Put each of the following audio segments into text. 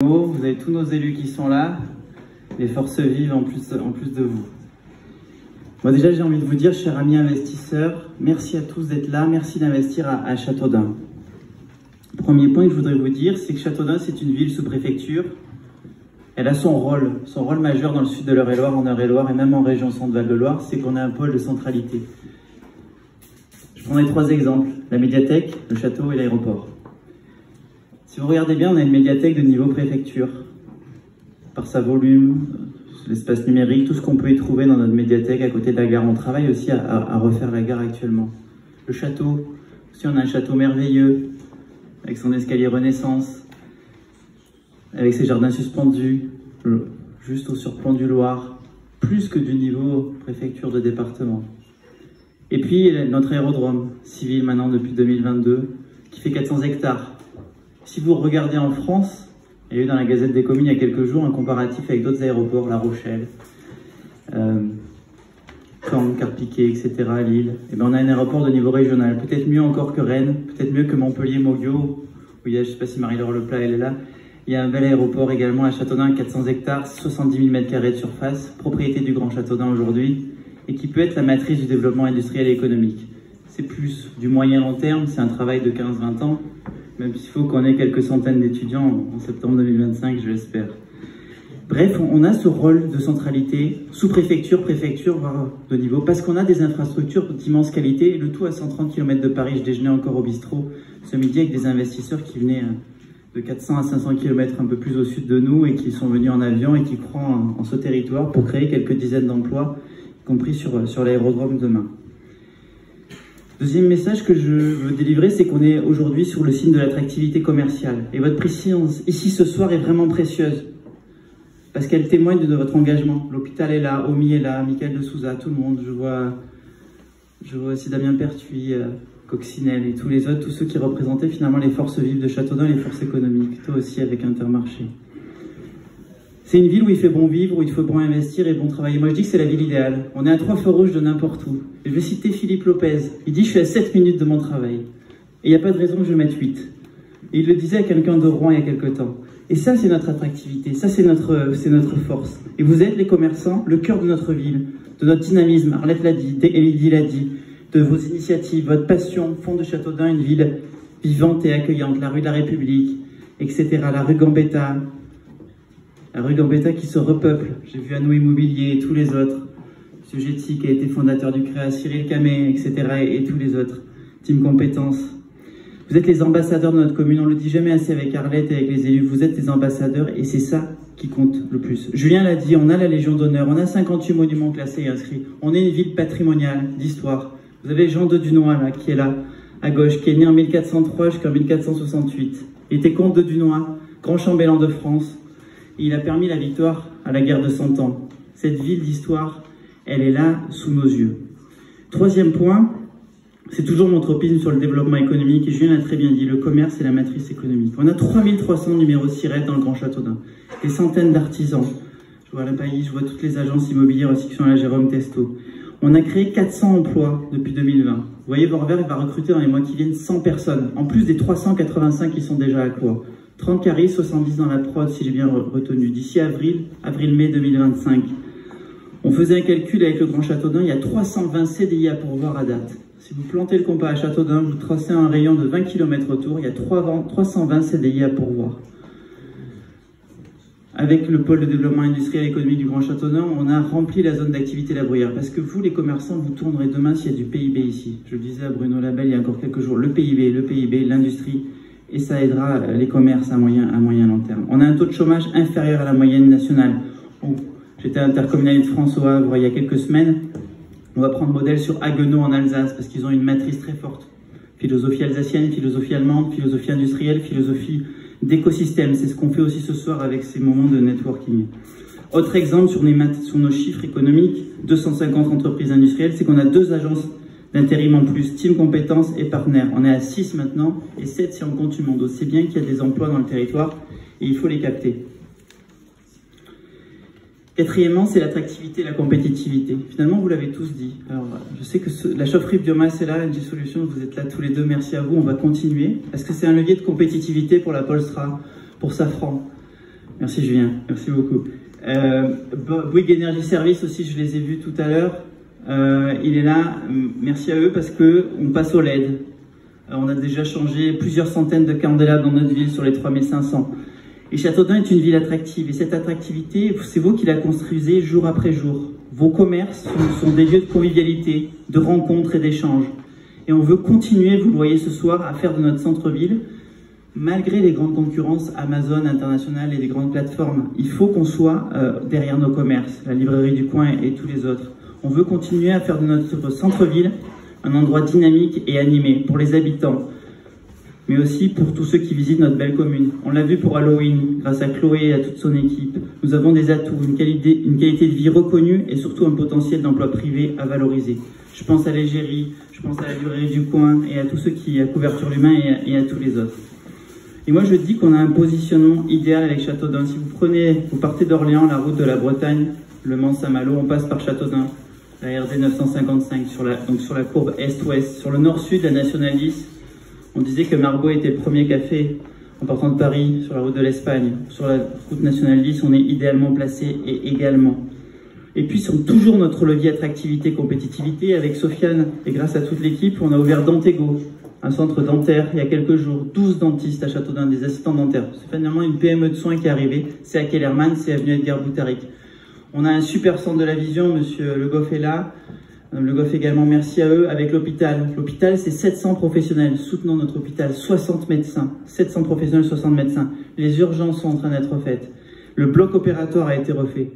Vous avez tous nos élus qui sont là, les forces vives en plus de vous. Moi déjà j'ai envie de vous dire, chers amis investisseurs, merci à tous d'être là, merci d'investir à Châteaudun. Premier point que je voudrais vous dire, c'est que Châteaudun c'est une ville sous-préfecture. Elle a son rôle majeur dans le sud de l'Eure-et-Loire, en Eure-et-Loire et même en région Centre-Val-de-Loire, c'est qu'on a un pôle de centralité. Je prendrai 3 exemples, la médiathèque, le château et l'aéroport. Si vous regardez bien, on a une médiathèque de niveau préfecture. Par sa volume, l'espace numérique, tout ce qu'on peut y trouver dans notre médiathèque à côté de la gare. On travaille aussi à refaire la gare actuellement. Le château, aussi on a un château merveilleux, avec son escalier Renaissance, avec ses jardins suspendus, juste au surplomb du Loir, plus que du niveau préfecture de département. Et puis notre aérodrome civil maintenant depuis 2022, qui fait 400 hectares. Si vous regardez en France, il y a eu dans la Gazette des Communes il y a quelques jours un comparatif avec d'autres aéroports, La Rochelle, Caen, Carpiquet, etc., Lille. Et ben on a un aéroport de niveau régional, peut-être mieux encore que Rennes, peut-être mieux que Montpellier, Moguio, où il y a, je ne sais pas si Marie-Laure Leplat elle est là. Il y a un bel aéroport également à Châteaudun, 400 hectares, 70 000 m² de surface, propriété du Grand Châteaudun aujourd'hui, et qui peut être la matrice du développement industriel et économique. C'est plus du moyen long terme, c'est un travail de 15-20 ans, même s'il faut qu'on ait quelques centaines d'étudiants en septembre 2025, je l'espère. Bref, on a ce rôle de centralité, sous-préfecture, préfecture, voire de niveau, parce qu'on a des infrastructures d'immense qualité, et le tout à 130 km de Paris. Je déjeunais encore au bistrot ce midi avec des investisseurs qui venaient de 400 à 500 km un peu plus au sud de nous, et qui sont venus en avion et qui croient en ce territoire pour créer quelques dizaines d'emplois, y compris sur l'aérodrome demain. Deuxième message que je veux délivrer, c'est qu'on est aujourd'hui sur le signe de l'attractivité commerciale. Et votre présence ici ce soir est vraiment précieuse, parce qu'elle témoigne de votre engagement. L'hôpital est là, Omi est là, Michael de Souza, tout le monde. Je vois aussi Damien Pertuis, Coccinelle et tous les autres, tous ceux qui représentaient finalement les forces vives de Châteaudun, les forces économiques, toi aussi avec Intermarché. C'est une ville où il fait bon vivre, où il faut bon investir et bon travailler. Moi, je dis que c'est la ville idéale. On est à 3 feux rouges de n'importe où. Et je vais citer Philippe Lopez. Il dit « Je suis à 7 minutes de mon travail. » Et il n'y a pas de raison que je mette 8. Et il le disait à quelqu'un de Rouen il y a quelque temps. Et ça, c'est notre attractivité. Ça, c'est notre force. Et vous êtes, les commerçants, le cœur de notre ville, de notre dynamisme. Arlette l'a dit, Élydie l'a dit, de vos initiatives, votre passion font de Châteaudun une ville vivante et accueillante. La rue de la République, etc. La rue Gambetta. La rue Gambetta qui se repeuple. J'ai vu Anno Immobilier et tous les autres. M. Getty qui a été fondateur du CREA, Cyril Camet, etc. et tous les autres. Team Compétences. Vous êtes les ambassadeurs de notre commune. On ne le dit jamais assez avec Arlette et avec les élus. Vous êtes les ambassadeurs et c'est ça qui compte le plus. Julien l'a dit, on a la Légion d'honneur. On a 58 monuments classés et inscrits. On est une ville patrimoniale d'histoire. Vous avez Jean de Dunois là, qui est là, à gauche, qui est né en 1403 jusqu'en 1468. Il était comte de Dunois, grand chambellan de France. Il a permis la victoire à la guerre de 100 ans. Cette ville d'histoire, elle est là, sous nos yeux. Troisième point, c'est toujours mon tropisme sur le développement économique, et Julien l'a très bien dit, le commerce est la matrice économique. On a 3300 numéros SIRET dans le Grand Châteaudun, des centaines d'artisans. Je vois la Pailly, je vois toutes les agences immobilières aussi qui sont là, Jérôme Testo. On a créé 400 emplois depuis 2020. Vous voyez, Vorwerk va recruter dans les mois qui viennent 100 personnes, en plus des 385 qui sont déjà à Cloix. 30 caristes, 70 dans la prod, si j'ai bien retenu. D'ici avril-mai 2025. On faisait un calcul avec le Grand Châteaudun, il y a 320 CDI à pourvoir à date. Si vous plantez le compas à Châteaudun, vous tracez un rayon de 20 km autour, il y a 320 CDI à pourvoir. Avec le pôle de développement industriel et économique du Grand Châteaudun, on a rempli la zone d'activité La Bruyère. Parce que vous, les commerçants, vous tournerez demain s'il y a du PIB ici. Je le disais à Bruno Labelle il y a encore quelques jours, le PIB, l'industrie, et ça aidera les commerces à moyen long terme. On a un taux de chômage inférieur à la moyenne nationale. J'étais à l'intercommunalité de France au Havre il y a quelques semaines. On va prendre modèle sur Haguenau en Alsace parce qu'ils ont une matrice très forte. Philosophie alsacienne, philosophie allemande, philosophie industrielle, philosophie d'écosystème. C'est ce qu'on fait aussi ce soir avec ces moments de networking. Autre exemple sur nos chiffres économiques, 250 entreprises industrielles, c'est qu'on a 2 agences d'intérim en plus, Team Compétences et Partenaires. On est à 6 maintenant, et 7 si on compte Humondo. C'est bien qu'il y a des emplois dans le territoire, et il faut les capter. Quatrièmement, c'est l'attractivité et la compétitivité. Finalement, vous l'avez tous dit. Alors, je sais que la chaufferie biomasse est là, NG Solutions, vous êtes là tous les deux, merci à vous, on va continuer. Parce que c'est un levier de compétitivité pour la Polestra, pour Safran. Merci Julien, merci beaucoup. Bouygues Energy Service aussi, je les ai vus tout à l'heure. Il est là, merci à eux parce qu'on passe au LED. On a déjà changé plusieurs centaines de candélabres dans notre ville sur les 3500. Et Châteaudun est une ville attractive. Et cette attractivité, c'est vous qui la construisez jour après jour. Vos commerces sont des lieux de convivialité, de rencontres et d'échanges. Et on veut continuer, vous le voyez ce soir, à faire de notre centre-ville, malgré les grandes concurrences Amazon, International et des grandes plateformes. Il faut qu'on soit derrière nos commerces, la librairie du coin et tous les autres. On veut continuer à faire de notre centre-ville un endroit dynamique et animé pour les habitants, mais aussi pour tous ceux qui visitent notre belle commune. On l'a vu pour Halloween, grâce à Chloé et à toute son équipe. Nous avons des atouts, une qualité de vie reconnue et surtout un potentiel d'emploi privé à valoriser. Je pense à l'égérie, je pense à la librairie du coin et à tous ceux qui, à Couverture l'Humain et à tous les autres. Et moi je dis qu'on a un positionnement idéal avec Châteaudun. Si vous partez d'Orléans, la route de la Bretagne, Le Mans-Saint-Malo, on passe par Châteaudun. La RD 955 donc sur la courbe est-ouest. Sur le nord-sud, la Nationale 10, on disait que Margot était le premier café en partant de Paris sur la route de l'Espagne. Sur la route nationale 10, on est idéalement placé et également. Et puis sur toujours notre levier attractivité, compétitivité, avec Sofiane et grâce à toute l'équipe, on a ouvert Dantego, un centre dentaire il y a quelques jours. 12 dentistes à Châteaudun, des assistants dentaires. C'est finalement une PME de soins qui est arrivée. C'est à Kellerman, c'est avenue Edgar Boutaric. On a un super centre de la vision, monsieur Le Goff est là. Le Goff également, merci à eux, avec l'hôpital. L'hôpital, c'est 700 professionnels. Soutenons notre hôpital, 60 médecins. 700 professionnels, 60 médecins. Les urgences sont en train d'être faites. Le bloc opératoire a été refait.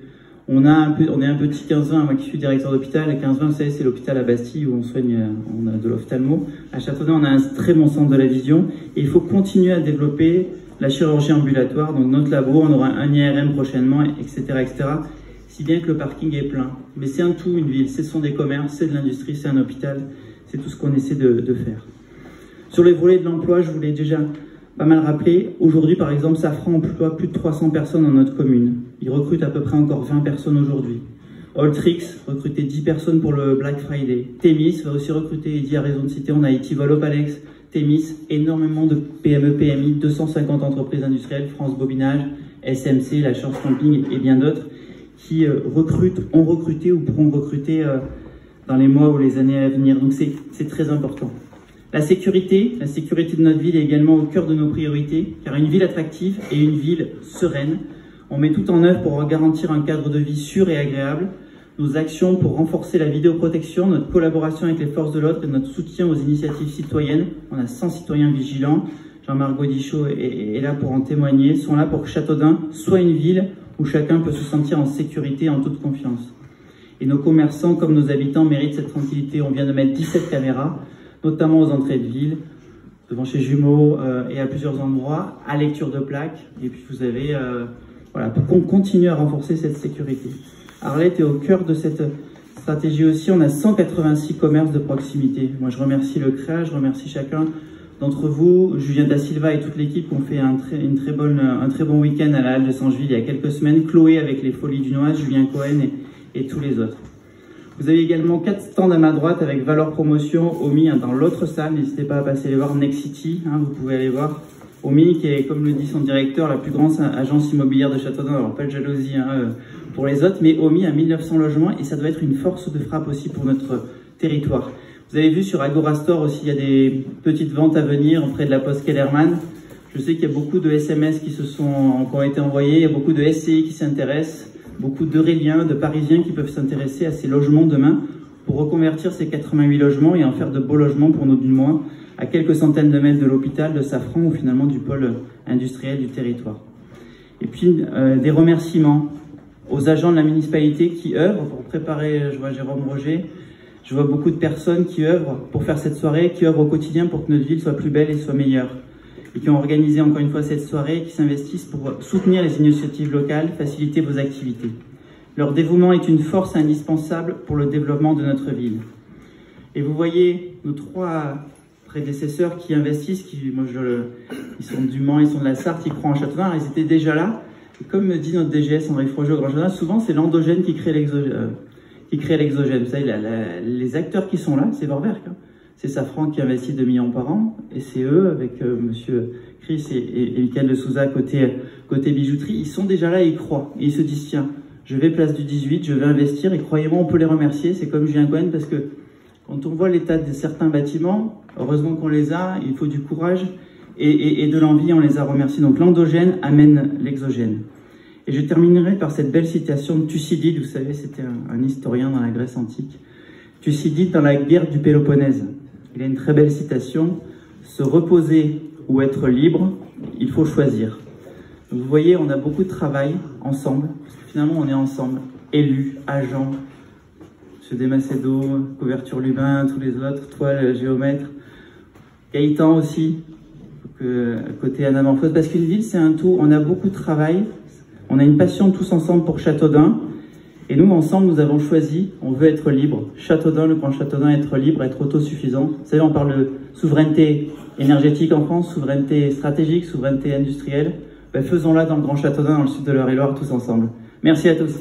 On est un petit 15-20, moi qui suis directeur d'hôpital. Le 15-20, vous savez, c'est l'hôpital à Bastille où on soigne, on a de l'ophtalmo. À Châteaudun, on a un très bon centre de la vision. Et il faut continuer à développer la chirurgie ambulatoire. Donc notre labo, on aura un IRM prochainement, etc., etc. Si bien que le parking est plein. Mais c'est un tout, une ville. Ce sont des commerces, c'est de l'industrie, c'est un hôpital. C'est tout ce qu'on essaie de faire. Sur les volets de l'emploi, je vous l'ai déjà pas mal rappelé. Aujourd'hui, par exemple, Safran emploie plus de 300 personnes dans notre commune. Ils recrutent à peu près encore 20 personnes aujourd'hui. Alltrix recrutait 10 personnes pour le Black Friday. Thémis va aussi recruter, Eddie a raison de citer, on a Etivolop Alex, Thémis, énormément de PME, PMI, 250 entreprises industrielles, France Bobinage, SMC, La Chance Camping et bien d'autres, qui ont recruté ou pourront recruter dans les mois ou les années à venir. Donc c'est très important. La sécurité de notre ville est également au cœur de nos priorités, car une ville attractive et une ville sereine, on met tout en œuvre pour garantir un cadre de vie sûr et agréable. Nos actions pour renforcer la vidéoprotection, notre collaboration avec les forces de l'ordre et notre soutien aux initiatives citoyennes. On a 100 citoyens vigilants. Jean-Marc Gaudichaud est là pour en témoigner, sont là pour que Châteaudun soit une ville où chacun peut se sentir en sécurité et en toute confiance. Et nos commerçants, comme nos habitants, méritent cette tranquillité. On vient de mettre 17 caméras, notamment aux entrées de ville, devant chez Jumeaux et à plusieurs endroits, à lecture de plaques. Et puis vous avez, voilà, pour qu'on continue à renforcer cette sécurité. Arlette est au cœur de cette stratégie aussi. On a 186 commerces de proximité. Moi, je remercie le CREA, je remercie chacun d'entre vous, Julien Da Silva et toute l'équipe qui ont fait un très bon week-end à la Halle de Sangeville il y a quelques semaines. Chloé avec les Folies du Noise, Julien Cohen et tous les autres. Vous avez également 4 stands à ma droite avec Valeur Promotion, Omi dans l'autre salle. N'hésitez pas à passer les voir. Next City, vous pouvez aller voir. Omi qui est, comme le dit son directeur, la plus grande agence immobilière de Châteaudun. Alors pas de jalousie pour les autres, mais Omi a 1900 logements et ça doit être une force de frappe aussi pour notre territoire. Vous avez vu sur Agorastore aussi, il y a des petites ventes à venir auprès de la Poste Kellerman. Je sais qu'il y a beaucoup de SMS qui ont été envoyés, il y a beaucoup de SCI qui s'intéressent, beaucoup d'Euréliens, de Parisiens qui peuvent s'intéresser à ces logements demain pour reconvertir ces 88 logements et en faire de beaux logements pour nos Dumois, à quelques centaines de mètres de l'hôpital, de Safran ou finalement du pôle industriel du territoire. Et puis des remerciements aux agents de la municipalité qui œuvrent pour préparer, je vois Jérôme Roger, je vois beaucoup de personnes qui œuvrent pour faire cette soirée, qui œuvrent au quotidien pour que notre ville soit plus belle et soit meilleure. Et qui ont organisé encore une fois cette soirée et qui s'investissent pour soutenir les initiatives locales, faciliter vos activités. Leur dévouement est une force indispensable pour le développement de notre ville. Et vous voyez nos 3 prédécesseurs qui investissent, ils sont du Mans, ils sont de la Sarthe, ils croient en Châteaudun, ils étaient déjà là. Et comme me dit notre DGS André Froger au Grand Jardin, souvent c'est l'endogène qui crée l'exogène. Vous savez, les acteurs qui sont là, c'est Vorwerk. C'est Safran qui investit 2 millions par an, et c'est eux, avec monsieur Chris et Michael de Souza côté bijouterie, ils sont déjà là et ils croient. Et ils se disent, tiens, je vais place du 18, je vais investir, et croyez-moi, on peut les remercier. C'est comme Julien Cohen, parce que quand on voit l'état de certains bâtiments, heureusement qu'on les a, il faut du courage et de l'envie, on les a remerciés. Donc l'endogène amène l'exogène. Et je terminerai par cette belle citation de Thucydide, vous savez, c'était un historien dans la Grèce antique. Thucydide dans la guerre du Péloponnèse. Il a une très belle citation, « Se reposer ou être libre, il faut choisir ». Vous voyez, on a beaucoup de travail ensemble, parce que finalement on est ensemble, élus, agents, M. Desmacedo, Couverture Lubin, tous les autres, toi le géomètre, Gaëtan aussi, côté Anamorphose, parce qu'une ville c'est un tout, on a beaucoup de travail, on a une passion tous ensemble pour Châteaudun, et nous ensemble nous avons choisi, on veut être libre. Châteaudun, le Grand Châteaudun, être libre, être autosuffisant. Vous savez, on parle de souveraineté énergétique en France, souveraineté stratégique, souveraineté industrielle. Ben, faisons-la dans le Grand Châteaudun, dans le sud de l'Eure-et-Loire, tous ensemble. Merci à tous.